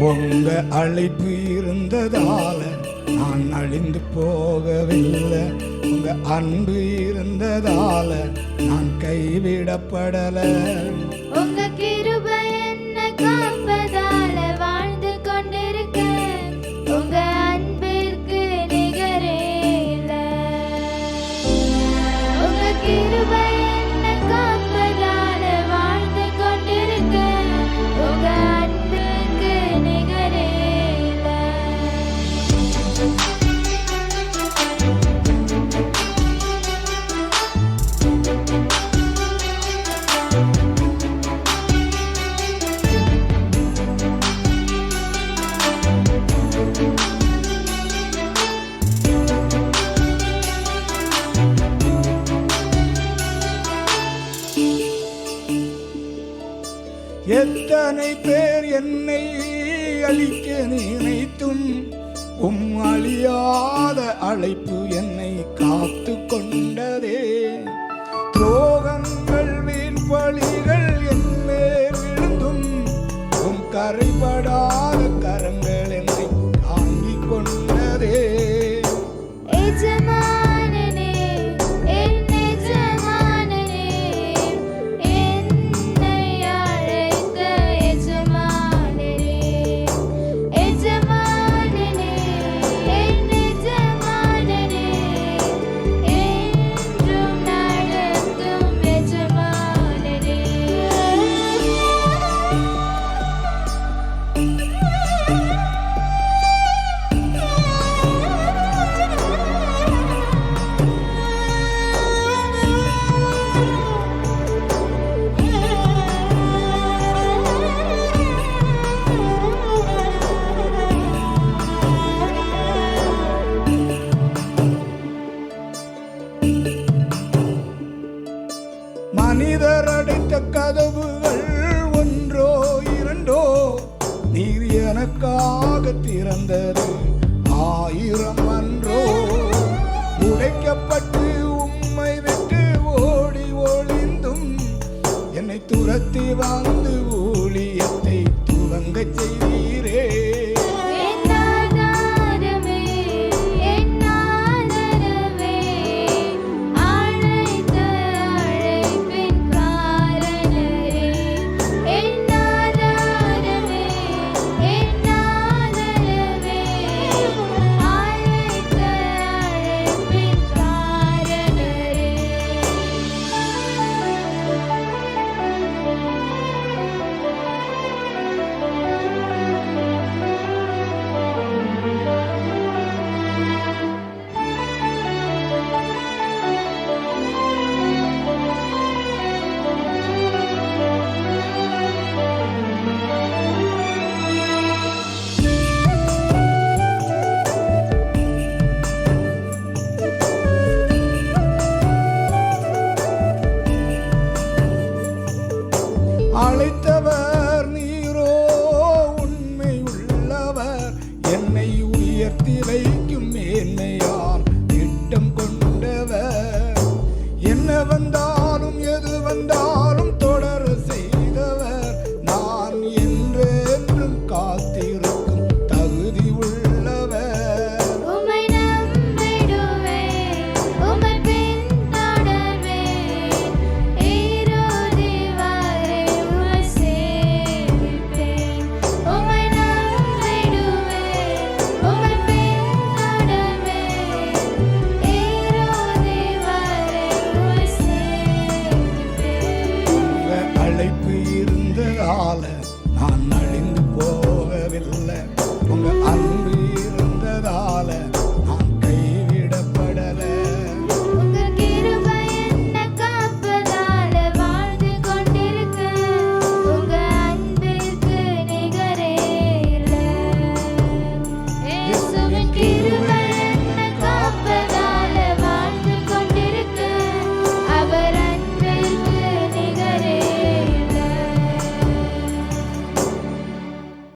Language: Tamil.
உங்க அழைப்பு இருந்ததால நான் அழிந்து போகவில்லை. உங்க அன்பு இருந்ததால நான் கைவிடப்படல. உங்க கிருபை என்ன காப்பதால வாழ்ந்து கொண்டிருக்க. உங்க அன்பிற்கு நிகரே இல்ல. உங்க கிருபை என்ன காப்பதால வாழ்ந்து கொண்டிருக்க. உங்க அன்பிற்கு நிகரே இல்ல. எத்தனை பேர் என்னை அழிக்க நினைத்தும் அழியாத அழைப்பு என்னை காத்து கொண்டதே. துரோகங்கள் வீண்பழிகள் என் மேல் விழுந்தும் கரைபடாத கரங்கள் என்னை தாங்கிக் கொண்டதே. எஜமானனே என் எஜமானனே என்னை அழைத்த எஜமானனே. எஜமானனே என் எஜமானனே என்றும் நடத்தும் எஜமானனே. மனிதர் அடைத்த கதவுகள் ஒன்றோ இரண்டோ, நீர் எனக்காக திறந்தது 1000 அன்றோ. உடைக்கப்பட்டு உம்மை விட்டு ஓடி ஒளிந்தும் என்னை துரத்தி வந்து ஊழியத்தை துவங்கச் செய்தீரே. என் ஆதாரமே என் ஆதரவே அழைத்த அழைப்பின் காரணரே. என் ஆதாரமே என் ஆதரவே அழைத்த அழைப்பின் காரணரே. அழைத்தவர் நீரோ உண்மை உள்ளவர், என்னை உயர்த்தி வை